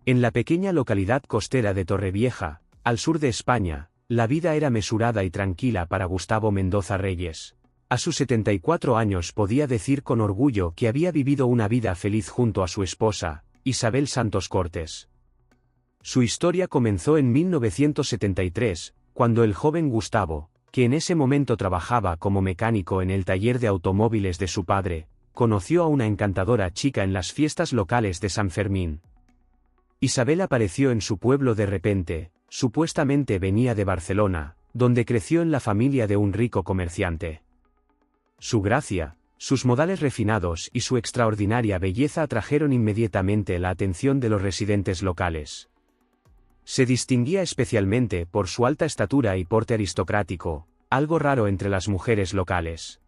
En la pequeña localidad costera de Torrevieja, al sur de España, la vida era mesurada y tranquila para Gustavo Mendoza Reyes. A sus 74 años podía decir con orgullo que había vivido una vida feliz junto a su esposa, Isabel Santos Cortes. Su historia comenzó en 1973, cuando el joven Gustavo, que en ese momento trabajaba como mecánico en el taller de automóviles de su padre, conoció a una encantadora chica en las fiestas locales de San Fermín. Isabel apareció en su pueblo de repente, supuestamente venía de Barcelona, donde creció en la familia de un rico comerciante. Su gracia, sus modales refinados y su extraordinaria belleza atrajeron inmediatamente la atención de los residentes locales. Se distinguía especialmente por su alta estatura y porte aristocrático, algo raro entre las mujeres locales.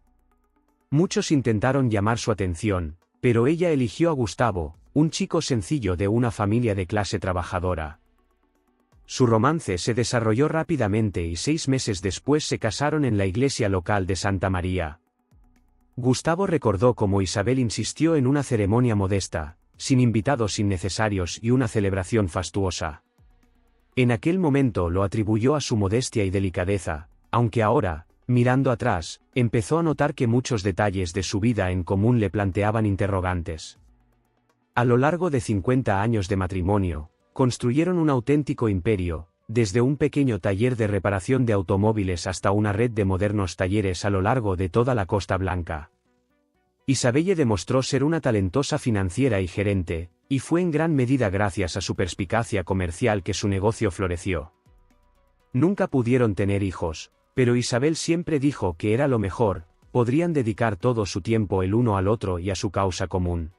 Muchos intentaron llamar su atención, pero ella eligió a Gustavo, un chico sencillo de una familia de clase trabajadora. Su romance se desarrolló rápidamente y 6 meses después se casaron en la iglesia local de Santa María. Gustavo recordó cómo Isabel insistió en una ceremonia modesta, sin invitados innecesarios y una celebración fastuosa. En aquel momento lo atribuyó a su modestia y delicadeza, aunque ahora, mirando atrás, empezó a notar que muchos detalles de su vida en común le planteaban interrogantes. A lo largo de 50 años de matrimonio, construyeron un auténtico imperio, desde un pequeño taller de reparación de automóviles hasta una red de modernos talleres a lo largo de toda la Costa Blanca. Isabelle demostró ser una talentosa financiera y gerente, y fue en gran medida gracias a su perspicacia comercial que su negocio floreció. Nunca pudieron tener hijos, pero Isabel siempre dijo que era lo mejor, podrían dedicar todo su tiempo el uno al otro y a su causa común.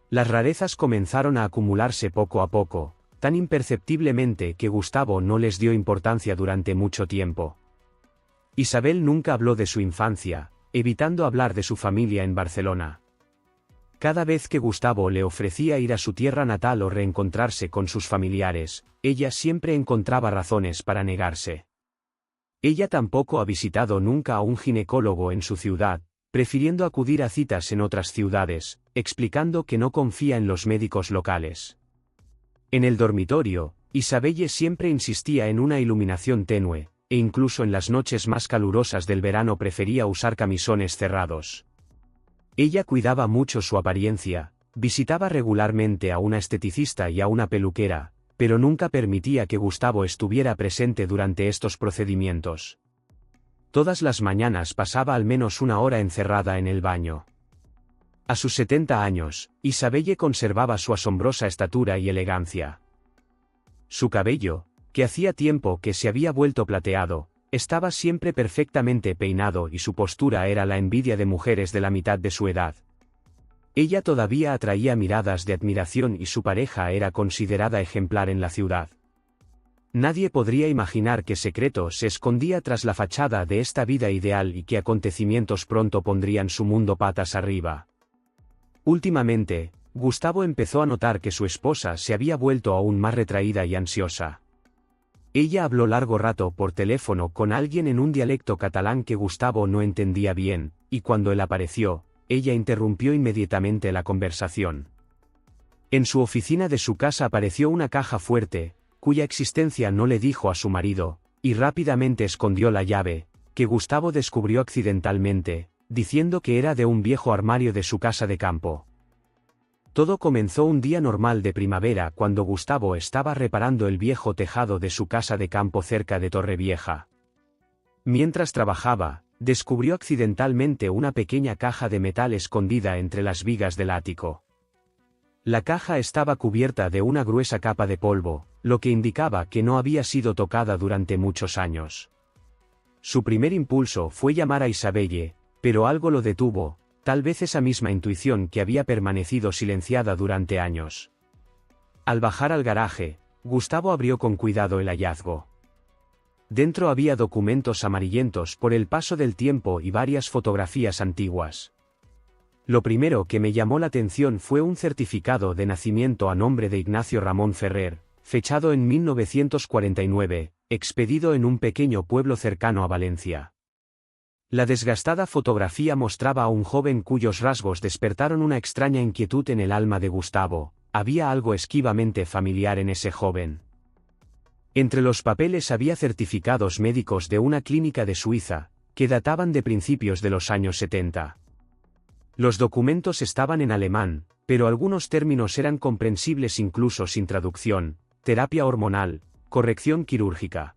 Las rarezas comenzaron a acumularse poco a poco, tan imperceptiblemente que Gustavo no les dio importancia durante mucho tiempo. Isabel nunca habló de su infancia, evitando hablar de su familia en Barcelona. Cada vez que Gustavo le ofrecía ir a su tierra natal o reencontrarse con sus familiares, ella siempre encontraba razones para negarse. Ella tampoco ha visitado nunca a un ginecólogo en su ciudad, prefiriendo acudir a citas en otras ciudades, explicando que no confía en los médicos locales. En el dormitorio, Isabelle siempre insistía en una iluminación tenue, e incluso en las noches más calurosas del verano prefería usar camisones cerrados. Ella cuidaba mucho su apariencia, visitaba regularmente a una esteticista y a una peluquera, pero nunca permitía que Gustavo estuviera presente durante estos procedimientos. Todas las mañanas pasaba al menos una hora encerrada en el baño. A sus 70 años, Isabelle conservaba su asombrosa estatura y elegancia. Su cabello, que hacía tiempo que se había vuelto plateado, estaba siempre perfectamente peinado y su postura era la envidia de mujeres de la mitad de su edad. Ella todavía atraía miradas de admiración y su pareja era considerada ejemplar en la ciudad. Nadie podría imaginar qué secreto se escondía tras la fachada de esta vida ideal y qué acontecimientos pronto pondrían su mundo patas arriba. Últimamente, Gustavo empezó a notar que su esposa se había vuelto aún más retraída y ansiosa. Ella habló largo rato por teléfono con alguien en un dialecto catalán que Gustavo no entendía bien, y cuando él apareció, ella interrumpió inmediatamente la conversación. En su oficina de su casa apareció una caja fuerte, cuya existencia no le dijo a su marido, y rápidamente escondió la llave, que Gustavo descubrió accidentalmente, diciendo que era de un viejo armario de su casa de campo. Todo comenzó un día normal de primavera cuando Gustavo estaba reparando el viejo tejado de su casa de campo cerca de Torrevieja. Mientras trabajaba, descubrió accidentalmente una pequeña caja de metal escondida entre las vigas del ático. La caja estaba cubierta de una gruesa capa de polvo, lo que indicaba que no había sido tocada durante muchos años. Su primer impulso fue llamar a Isabelle, pero algo lo detuvo, tal vez esa misma intuición que había permanecido silenciada durante años. Al bajar al garaje, Gustavo abrió con cuidado el hallazgo. Dentro había documentos amarillentos por el paso del tiempo y varias fotografías antiguas. Lo primero que me llamó la atención fue un certificado de nacimiento a nombre de Ignacio Ramón Ferrer, fechado en 1949, expedido en un pequeño pueblo cercano a Valencia. La desgastada fotografía mostraba a un joven cuyos rasgos despertaron una extraña inquietud en el alma de Gustavo, había algo esquivamente familiar en ese joven. Entre los papeles había certificados médicos de una clínica de Suiza, que databan de principios de los años 70. Los documentos estaban en alemán, pero algunos términos eran comprensibles incluso sin traducción: terapia hormonal, corrección quirúrgica.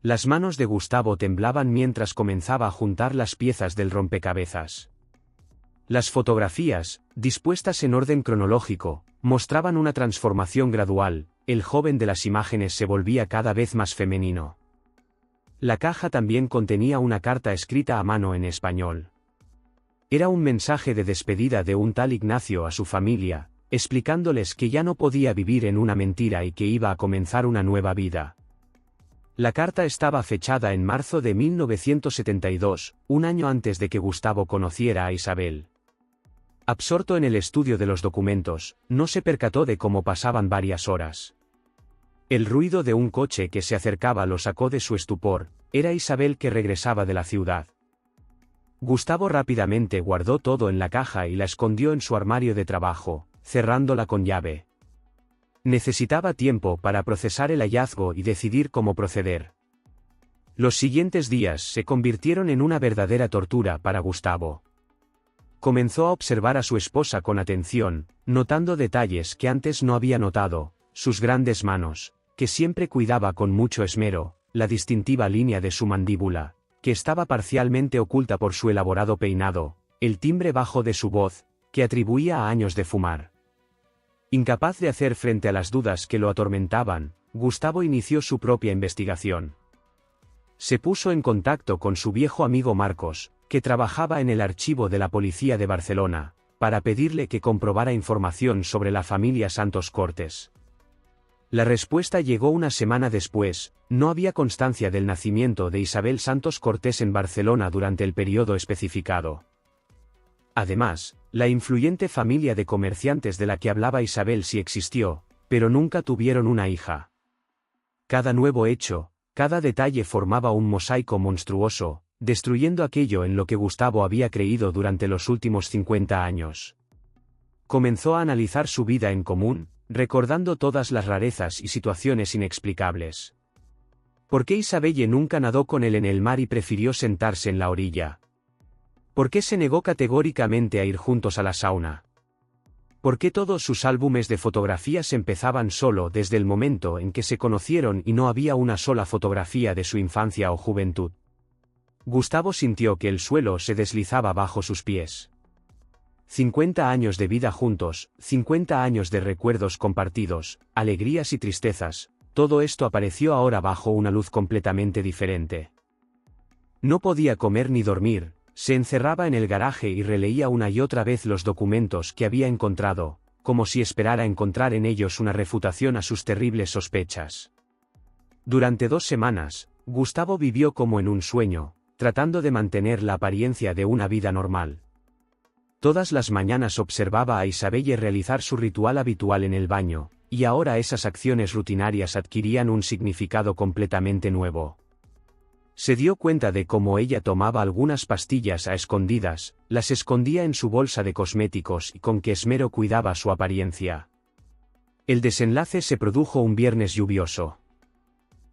Las manos de Gustavo temblaban mientras comenzaba a juntar las piezas del rompecabezas. Las fotografías, dispuestas en orden cronológico, mostraban una transformación gradual. El joven de las imágenes se volvía cada vez más femenino. La caja también contenía una carta escrita a mano en español. Era un mensaje de despedida de un tal Ignacio a su familia, explicándoles que ya no podía vivir en una mentira y que iba a comenzar una nueva vida. La carta estaba fechada en marzo de 1972, un año antes de que Gustavo conociera a Isabel. Absorto en el estudio de los documentos, no se percató de cómo pasaban varias horas. El ruido de un coche que se acercaba lo sacó de su estupor. Era Isabel, que regresaba de la ciudad. Gustavo rápidamente guardó todo en la caja y la escondió en su armario de trabajo, cerrándola con llave. Necesitaba tiempo para procesar el hallazgo y decidir cómo proceder. Los siguientes días se convirtieron en una verdadera tortura para Gustavo. Comenzó a observar a su esposa con atención, notando detalles que antes no había notado: sus grandes manos, que siempre cuidaba con mucho esmero, la distintiva línea de su mandíbula, que estaba parcialmente oculta por su elaborado peinado, el timbre bajo de su voz, que atribuía a años de fumar. Incapaz de hacer frente a las dudas que lo atormentaban, Gustavo inició su propia investigación. Se puso en contacto con su viejo amigo Marcos, que trabajaba en el archivo de la policía de Barcelona, para pedirle que comprobara información sobre la familia Santos Cortés. La respuesta llegó una semana después: no había constancia del nacimiento de Isabel Santos Cortés en Barcelona durante el periodo especificado. Además, la influyente familia de comerciantes de la que hablaba Isabel sí existió, pero nunca tuvieron una hija. Cada nuevo hecho, cada detalle formaba un mosaico monstruoso, destruyendo aquello en lo que Gustavo había creído durante los últimos 50 años. Comenzó a analizar su vida en común, recordando todas las rarezas y situaciones inexplicables. ¿Por qué Isabelle nunca nadó con él en el mar y prefirió sentarse en la orilla? ¿Por qué se negó categóricamente a ir juntos a la sauna? ¿Por qué todos sus álbumes de fotografías empezaban solo desde el momento en que se conocieron y no había una sola fotografía de su infancia o juventud? Gustavo sintió que el suelo se deslizaba bajo sus pies. 50 años de vida juntos, 50 años de recuerdos compartidos, alegrías y tristezas, todo esto apareció ahora bajo una luz completamente diferente. No podía comer ni dormir. Se encerraba en el garaje y releía una y otra vez los documentos que había encontrado, como si esperara encontrar en ellos una refutación a sus terribles sospechas. Durante 2 semanas, Gustavo vivió como en un sueño, tratando de mantener la apariencia de una vida normal. Todas las mañanas observaba a Isabelle realizar su ritual habitual en el baño, y ahora esas acciones rutinarias adquirían un significado completamente nuevo. Se dio cuenta de cómo ella tomaba algunas pastillas a escondidas, las escondía en su bolsa de cosméticos y con qué esmero cuidaba su apariencia. El desenlace se produjo un viernes lluvioso.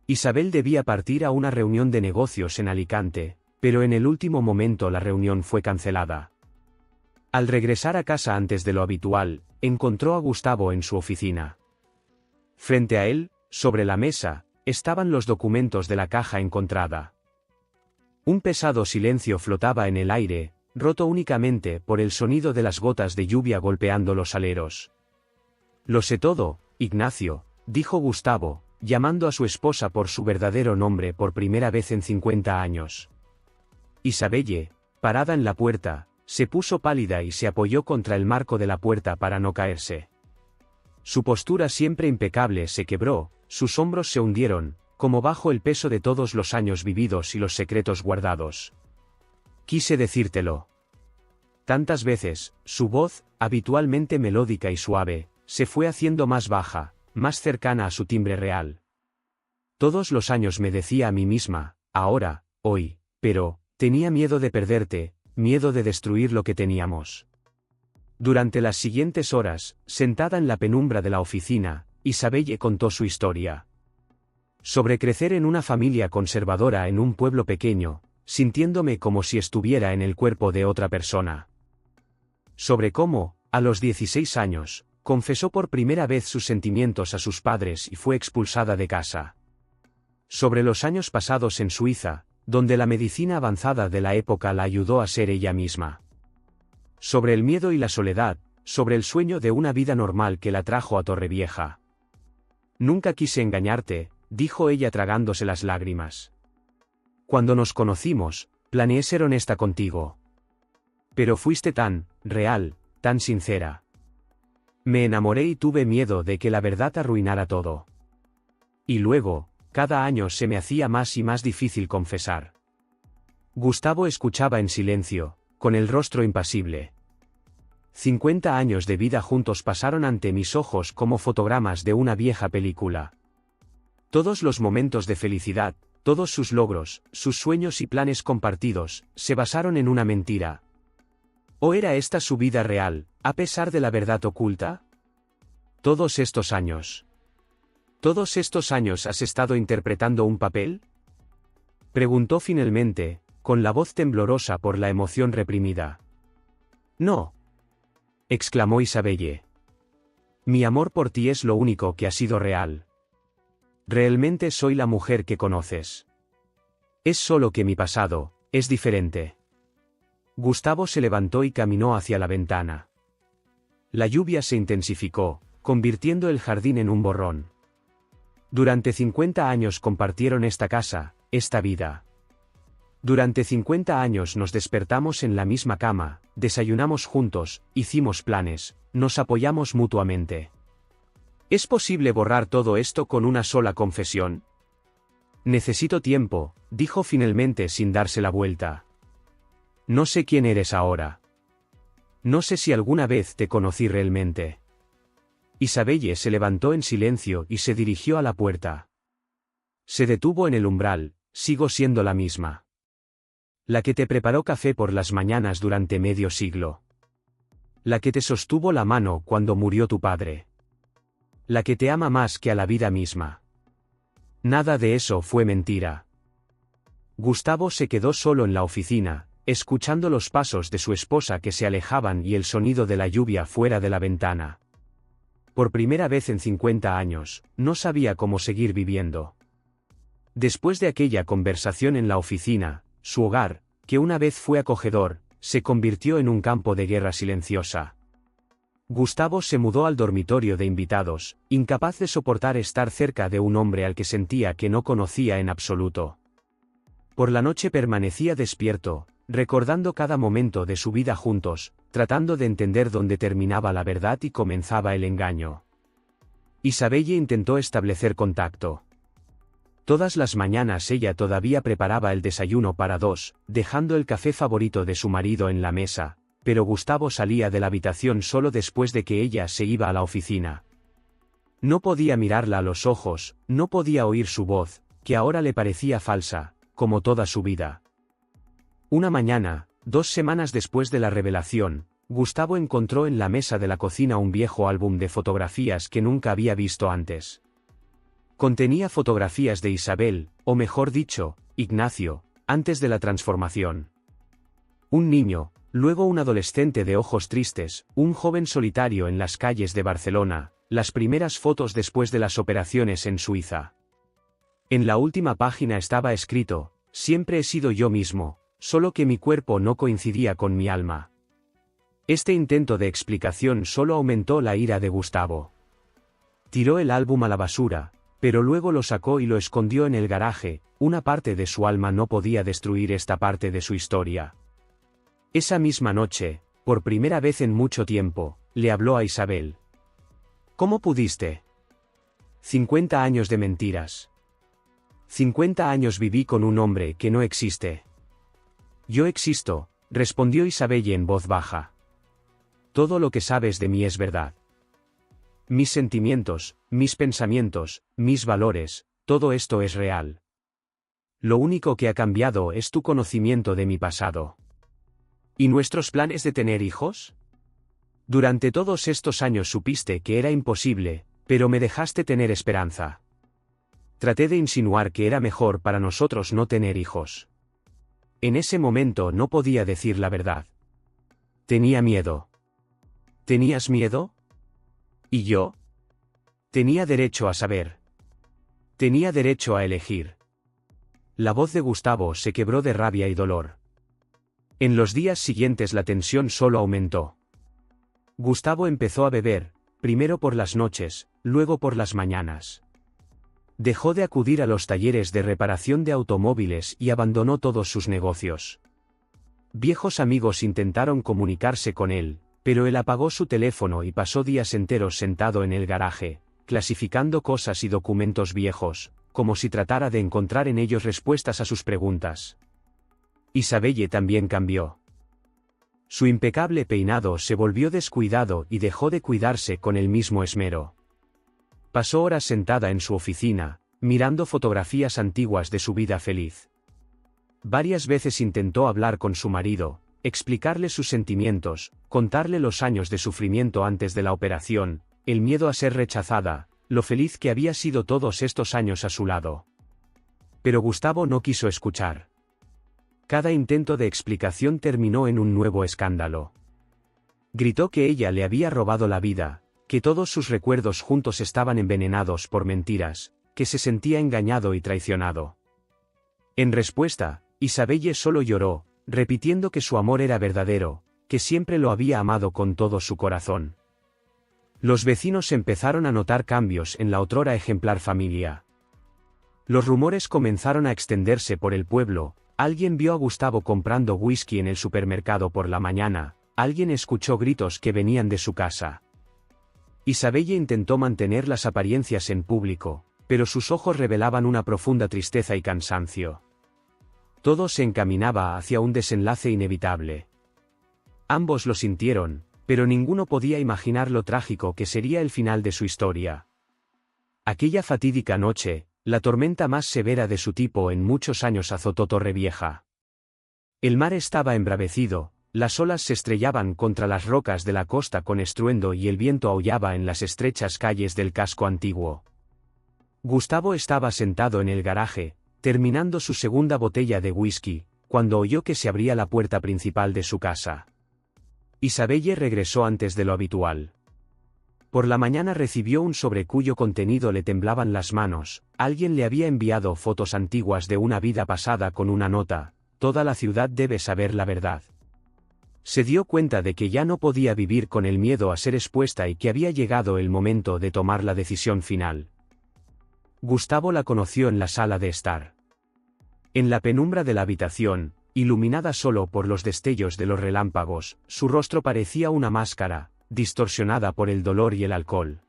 Isabel debía partir a una reunión de negocios en Alicante, pero en el último momento la reunión fue cancelada. Al regresar a casa antes de lo habitual, encontró a Gustavo en su oficina. Frente a él, sobre la mesa, estaban los documentos de la caja encontrada. Un pesado silencio flotaba en el aire, roto únicamente por el sonido de las gotas de lluvia golpeando los aleros. «Lo sé todo, Ignacio», dijo Gustavo, llamando a su esposa por su verdadero nombre por primera vez en 50 años. Isabelle, parada en la puerta, se puso pálida y se apoyó contra el marco de la puerta para no caerse. Su postura siempre impecable se quebró, sus hombros se hundieron, como bajo el peso de todos los años vividos y los secretos guardados. «Quise decírtelo». Tantas veces, su voz, habitualmente melódica y suave, se fue haciendo más baja, más cercana a su timbre real. Todos los años me decía a mí misma, ahora, hoy, pero, tenía miedo de perderte, miedo de destruir lo que teníamos. Durante las siguientes horas, sentada en la penumbra de la oficina, Isabelle contó su historia. Sobre crecer en una familia conservadora en un pueblo pequeño, sintiéndome como si estuviera en el cuerpo de otra persona. Sobre cómo, a los 16 años, confesó por primera vez sus sentimientos a sus padres y fue expulsada de casa. Sobre los años pasados en Suiza, donde la medicina avanzada de la época la ayudó a ser ella misma. Sobre el miedo y la soledad, sobre el sueño de una vida normal que la trajo a Torrevieja. Nunca quise engañarte, dijo ella tragándose las lágrimas. Cuando nos conocimos, planeé ser honesta contigo. Pero fuiste tan real, tan sincera. Me enamoré y tuve miedo de que la verdad arruinara todo. Y luego, cada año se me hacía más y más difícil confesar. Gustavo escuchaba en silencio, con el rostro impasible. 50 años de vida juntos pasaron ante mis ojos como fotogramas de una vieja película. Todos los momentos de felicidad, todos sus logros, sus sueños y planes compartidos, se basaron en una mentira. ¿O era esta su vida real, a pesar de la verdad oculta? Todos estos años. ¿Todos estos años has estado interpretando un papel? Preguntó finalmente, con la voz temblorosa por la emoción reprimida. No. Exclamó Isabelle. Mi amor por ti es lo único que ha sido real. Realmente soy la mujer que conoces. Es solo que mi pasado es diferente. Gustavo se levantó y caminó hacia la ventana. La lluvia se intensificó, convirtiendo el jardín en un borrón. Durante 50 años compartieron esta casa, esta vida. Durante 50 años nos despertamos en la misma cama, desayunamos juntos, hicimos planes, nos apoyamos mutuamente. ¿Es posible borrar todo esto con una sola confesión? Necesito tiempo, dijo finalmente sin darse la vuelta. No sé quién eres ahora. No sé si alguna vez te conocí realmente. Isabelle se levantó en silencio y se dirigió a la puerta. Se detuvo en el umbral, sigo siendo la misma. La que te preparó café por las mañanas durante medio siglo. La que te sostuvo la mano cuando murió tu padre. La que te ama más que a la vida misma. Nada de eso fue mentira. Gustavo se quedó solo en la oficina, escuchando los pasos de su esposa que se alejaban y el sonido de la lluvia fuera de la ventana. Por primera vez en 50 años, no sabía cómo seguir viviendo. Después de aquella conversación en la oficina, su hogar, que una vez fue acogedor, se convirtió en un campo de guerra silenciosa. Gustavo se mudó al dormitorio de invitados, incapaz de soportar estar cerca de un hombre al que sentía que no conocía en absoluto. Por la noche permanecía despierto, recordando cada momento de su vida juntos, tratando de entender dónde terminaba la verdad y comenzaba el engaño. Isabelle intentó establecer contacto. Todas las mañanas ella todavía preparaba el desayuno para dos, dejando el café favorito de su marido en la mesa, pero Gustavo salía de la habitación solo después de que ella se iba a la oficina. No podía mirarla a los ojos, no podía oír su voz, que ahora le parecía falsa, como toda su vida. Una mañana, 2 semanas después de la revelación, Gustavo encontró en la mesa de la cocina un viejo álbum de fotografías que nunca había visto antes. Contenía fotografías de Isabel, o mejor dicho, Ignacio, antes de la transformación. Un niño, luego un adolescente de ojos tristes, un joven solitario en las calles de Barcelona, las primeras fotos después de las operaciones en Suiza. En la última página estaba escrito: siempre he sido yo mismo, solo que mi cuerpo no coincidía con mi alma. Este intento de explicación solo aumentó la ira de Gustavo. Tiró el álbum a la basura, pero luego lo sacó y lo escondió en el garaje. Una parte de su alma no podía destruir esta parte de su historia. Esa misma noche, por primera vez en mucho tiempo, le habló a Isabel. ¿Cómo pudiste? 50 años de mentiras. 50 años viví con un hombre que no existe. Yo existo, respondió Isabelle en voz baja. Todo lo que sabes de mí es verdad. Mis sentimientos, mis pensamientos, mis valores, todo esto es real. Lo único que ha cambiado es tu conocimiento de mi pasado. ¿Y nuestros planes de tener hijos? Durante todos estos años supiste que era imposible, pero me dejaste tener esperanza. Traté de insinuar que era mejor para nosotros no tener hijos. En ese momento no podía decir la verdad. Tenía miedo. ¿Tenías miedo? ¿Y yo? Tenía derecho a saber. Tenía derecho a elegir. La voz de Gustavo se quebró de rabia y dolor. En los días siguientes la tensión solo aumentó. Gustavo empezó a beber, primero por las noches, luego por las mañanas. Dejó de acudir a los talleres de reparación de automóviles y abandonó todos sus negocios. Viejos amigos intentaron comunicarse con él, pero él apagó su teléfono y pasó días enteros sentado en el garaje, clasificando cosas y documentos viejos, como si tratara de encontrar en ellos respuestas a sus preguntas. Isabelle también cambió. Su impecable peinado se volvió descuidado y dejó de cuidarse con el mismo esmero. Pasó horas sentada en su oficina, mirando fotografías antiguas de su vida feliz. Varias veces intentó hablar con su marido, explicarle sus sentimientos, contarle los años de sufrimiento antes de la operación, el miedo a ser rechazada, lo feliz que había sido todos estos años a su lado. Pero Gustavo no quiso escuchar. Cada intento de explicación terminó en un nuevo escándalo. Gritó que ella le había robado la vida, que todos sus recuerdos juntos estaban envenenados por mentiras, que se sentía engañado y traicionado. En respuesta, Isabelle solo lloró, repitiendo que su amor era verdadero, que siempre lo había amado con todo su corazón. Los vecinos empezaron a notar cambios en la otrora ejemplar familia. Los rumores comenzaron a extenderse por el pueblo. Alguien vio a Gustavo comprando whisky en el supermercado por la mañana, alguien escuchó gritos que venían de su casa. Isabelle intentó mantener las apariencias en público, pero sus ojos revelaban una profunda tristeza y cansancio. Todo se encaminaba hacia un desenlace inevitable. Ambos lo sintieron, pero ninguno podía imaginar lo trágico que sería el final de su historia. Aquella fatídica noche, la tormenta más severa de su tipo en muchos años azotó Torrevieja. El mar estaba embravecido, las olas se estrellaban contra las rocas de la costa con estruendo y el viento aullaba en las estrechas calles del casco antiguo. Gustavo estaba sentado en el garaje, terminando su segunda botella de whisky, cuando oyó que se abría la puerta principal de su casa. Isabelle regresó antes de lo habitual. Por la mañana recibió un sobre cuyo contenido le temblaban las manos. Alguien le había enviado fotos antiguas de una vida pasada con una nota: toda la ciudad debe saber la verdad. Se dio cuenta de que ya no podía vivir con el miedo a ser expuesta y que había llegado el momento de tomar la decisión final. Gustavo la conoció en la sala de estar. En la penumbra de la habitación, iluminada solo por los destellos de los relámpagos, su rostro parecía una máscara, distorsionada por el dolor y el alcohol.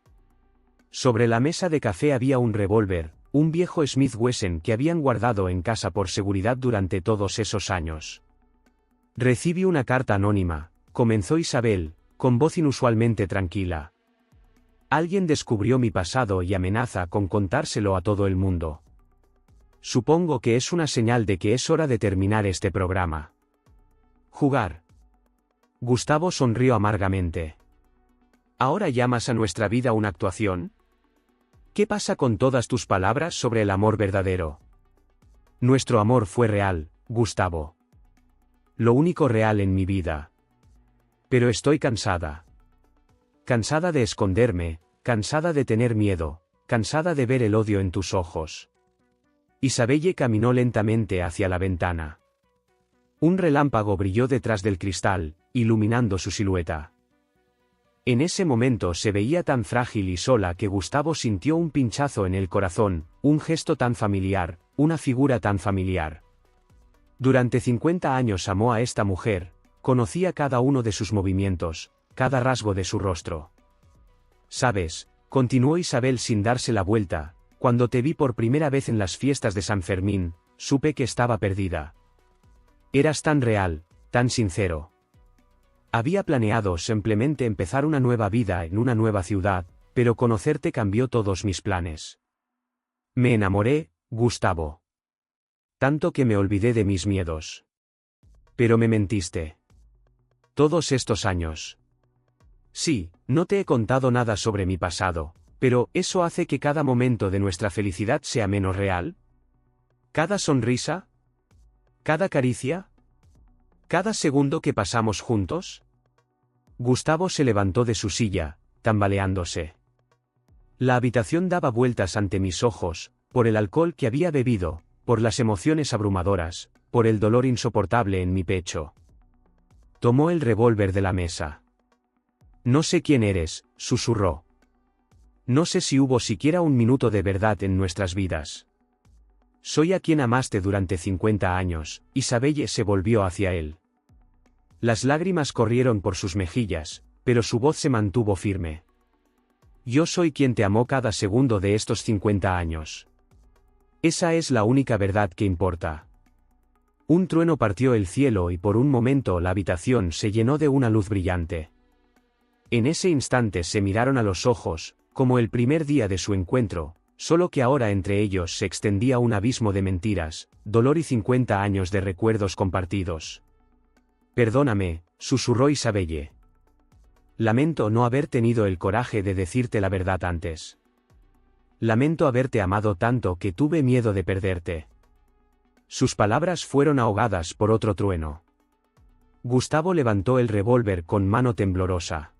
Sobre la mesa de café había un revólver, un viejo Smith Wesson que habían guardado en casa por seguridad durante todos esos años. Recibí una carta anónima, comenzó Isabel, con voz inusualmente tranquila. Alguien descubrió mi pasado y amenaza con contárselo a todo el mundo. Supongo que es una señal de que es hora de terminar este programa. Jugar. Gustavo sonrió amargamente. ¿Ahora llamas a nuestra vida una actuación? ¿Qué pasa con todas tus palabras sobre el amor verdadero? Nuestro amor fue real, Gustavo. Lo único real en mi vida. Pero estoy cansada. Cansada de esconderme, cansada de tener miedo, cansada de ver el odio en tus ojos. Isabelle caminó lentamente hacia la ventana. Un relámpago brilló detrás del cristal, iluminando su silueta. En ese momento se veía tan frágil y sola que Gustavo sintió un pinchazo en el corazón, un gesto tan familiar, una figura tan familiar. Durante 50 años amó a esta mujer, conocía cada uno de sus movimientos, cada rasgo de su rostro. ¿Sabes?, continuó Isabel sin darse la vuelta, cuando te vi por primera vez en las fiestas de San Fermín, supe que estaba perdida. Eras tan real, tan sincero. Había planeado simplemente empezar una nueva vida en una nueva ciudad, pero conocerte cambió todos mis planes. Me enamoré, Gustavo. Tanto que me olvidé de mis miedos. Pero me mentiste. Todos estos años. Sí, no te he contado nada sobre mi pasado, pero ¿eso hace que cada momento de nuestra felicidad sea menos real? ¿Cada sonrisa? ¿Cada caricia? ¿Cada segundo que pasamos juntos? Gustavo se levantó de su silla, tambaleándose. La habitación daba vueltas ante mis ojos, por el alcohol que había bebido, por las emociones abrumadoras, por el dolor insoportable en mi pecho. Tomó el revólver de la mesa. No sé quién eres, susurró. No sé si hubo siquiera un minuto de verdad en nuestras vidas. Soy a quien amaste durante 50 años, Isabelle se volvió hacia él. Las lágrimas corrieron por sus mejillas, pero su voz se mantuvo firme. Yo soy quien te amó cada segundo de estos 50 años. Esa es la única verdad que importa. Un trueno partió el cielo y por un momento la habitación se llenó de una luz brillante. En ese instante se miraron a los ojos, como el primer día de su encuentro, solo que ahora entre ellos se extendía un abismo de mentiras, dolor y 50 años de recuerdos compartidos. Perdóname, susurró Isabelle. Lamento no haber tenido el coraje de decirte la verdad antes. Lamento haberte amado tanto que tuve miedo de perderte. Sus palabras fueron ahogadas por otro trueno. Gustavo levantó el revólver con mano temblorosa.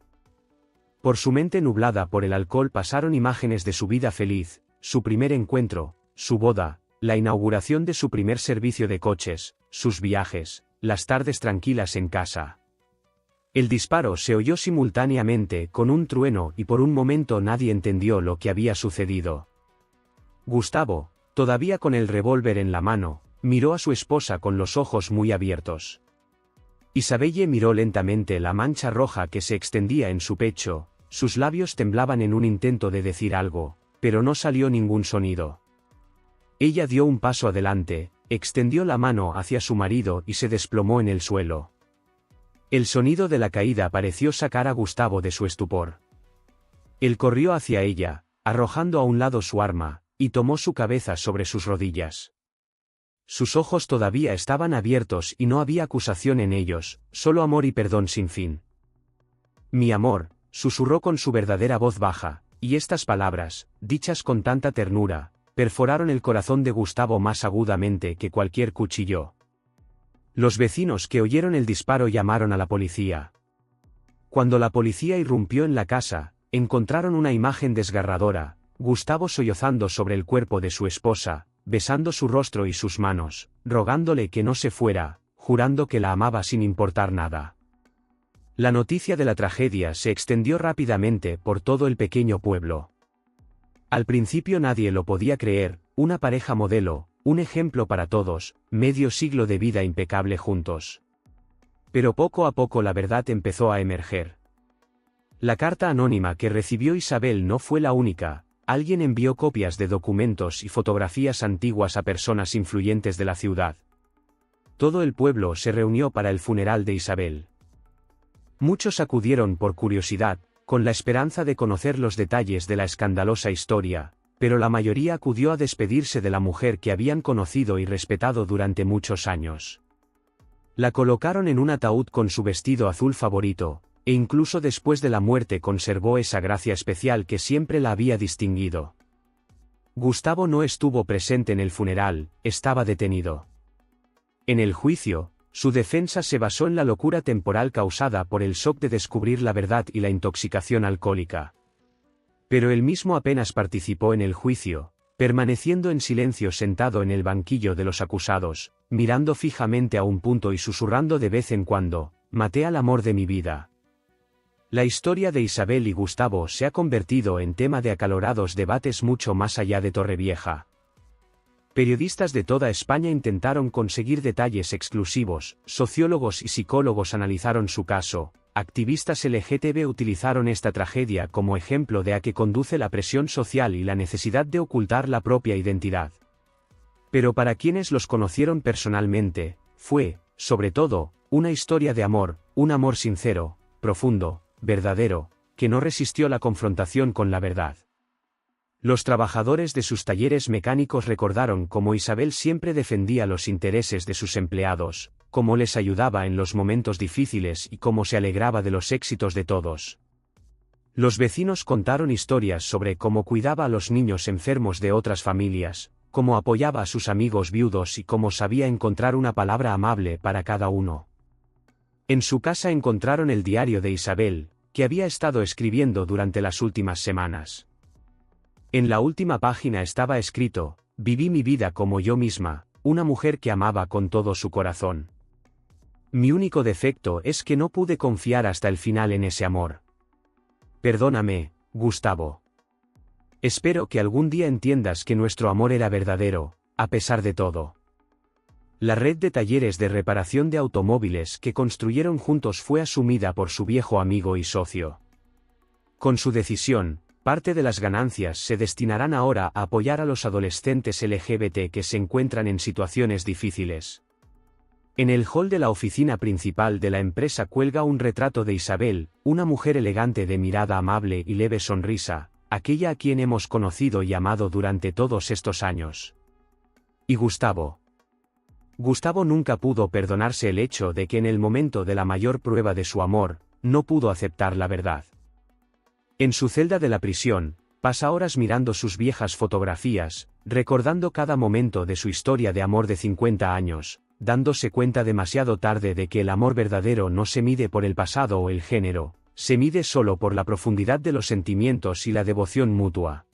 Por su mente nublada por el alcohol pasaron imágenes de su vida feliz, su primer encuentro, su boda, la inauguración de su primer servicio de coches, sus viajes, las tardes tranquilas en casa. El disparo se oyó simultáneamente con un trueno y por un momento nadie entendió lo que había sucedido. Gustavo, todavía con el revólver en la mano, miró a su esposa con los ojos muy abiertos. Isabelle miró lentamente la mancha roja que se extendía en su pecho, sus labios temblaban en un intento de decir algo, pero no salió ningún sonido. Ella dio un paso adelante, extendió la mano hacia su marido y se desplomó en el suelo. El sonido de la caída pareció sacar a Gustavo de su estupor. Él corrió hacia ella, arrojando a un lado su arma, y tomó su cabeza sobre sus rodillas. Sus ojos todavía estaban abiertos y no había acusación en ellos, solo amor y perdón sin fin. Mi amor, susurró con su verdadera voz baja, y estas palabras, dichas con tanta ternura, perforaron el corazón de Gustavo más agudamente que cualquier cuchillo. Los vecinos que oyeron el disparo llamaron a la policía. Cuando la policía irrumpió en la casa, encontraron una imagen desgarradora, Gustavo sollozando sobre el cuerpo de su esposa, besando su rostro y sus manos, rogándole que no se fuera, jurando que la amaba sin importar nada. La noticia de la tragedia se extendió rápidamente por todo el pequeño pueblo. Al principio nadie lo podía creer, una pareja modelo, un ejemplo para todos, medio siglo de vida impecable juntos. Pero poco a poco la verdad empezó a emerger. La carta anónima que recibió Isabel no fue la única, alguien envió copias de documentos y fotografías antiguas a personas influyentes de la ciudad. Todo el pueblo se reunió para el funeral de Isabel. Muchos acudieron por curiosidad, con la esperanza de conocer los detalles de la escandalosa historia, pero la mayoría acudió a despedirse de la mujer que habían conocido y respetado durante muchos años. La colocaron en un ataúd con su vestido azul favorito, e incluso después de la muerte conservó esa gracia especial que siempre la había distinguido. Gustavo no estuvo presente en el funeral, estaba detenido. En el juicio, su defensa se basó en la locura temporal causada por el shock de descubrir la verdad y la intoxicación alcohólica. Pero él mismo apenas participó en el juicio, permaneciendo en silencio sentado en el banquillo de los acusados, mirando fijamente a un punto y susurrando de vez en cuando, «Maté al amor de mi vida». La historia de Isabel y Gustavo se ha convertido en tema de acalorados debates mucho más allá de Torrevieja. Periodistas de toda España intentaron conseguir detalles exclusivos, sociólogos y psicólogos analizaron su caso, activistas LGTB utilizaron esta tragedia como ejemplo de a qué conduce la presión social y la necesidad de ocultar la propia identidad. Pero para quienes los conocieron personalmente, fue, sobre todo, una historia de amor, un amor sincero, profundo, verdadero, que no resistió la confrontación con la verdad. Los trabajadores de sus talleres mecánicos recordaron cómo Isabel siempre defendía los intereses de sus empleados, cómo les ayudaba en los momentos difíciles y cómo se alegraba de los éxitos de todos. Los vecinos contaron historias sobre cómo cuidaba a los niños enfermos de otras familias, cómo apoyaba a sus amigos viudos y cómo sabía encontrar una palabra amable para cada uno. En su casa encontraron el diario de Isabel, que había estado escribiendo durante las últimas semanas. En la última página estaba escrito: viví mi vida como yo misma, una mujer que amaba con todo su corazón. Mi único defecto es que no pude confiar hasta el final en ese amor. Perdóname, Gustavo. Espero que algún día entiendas que nuestro amor era verdadero, a pesar de todo. La red de talleres de reparación de automóviles que construyeron juntos fue asumida por su viejo amigo y socio. Con su decisión, parte de las ganancias se destinarán ahora a apoyar a los adolescentes LGBT que se encuentran en situaciones difíciles. En el hall de la oficina principal de la empresa cuelga un retrato de Isabel, una mujer elegante de mirada amable y leve sonrisa, aquella a quien hemos conocido y amado durante todos estos años. Y Gustavo. Gustavo nunca pudo perdonarse el hecho de que en el momento de la mayor prueba de su amor, no pudo aceptar la verdad. En su celda de la prisión, pasa horas mirando sus viejas fotografías, recordando cada momento de su historia de amor de 50 años, dándose cuenta demasiado tarde de que el amor verdadero no se mide por el pasado o el género, se mide solo por la profundidad de los sentimientos y la devoción mutua.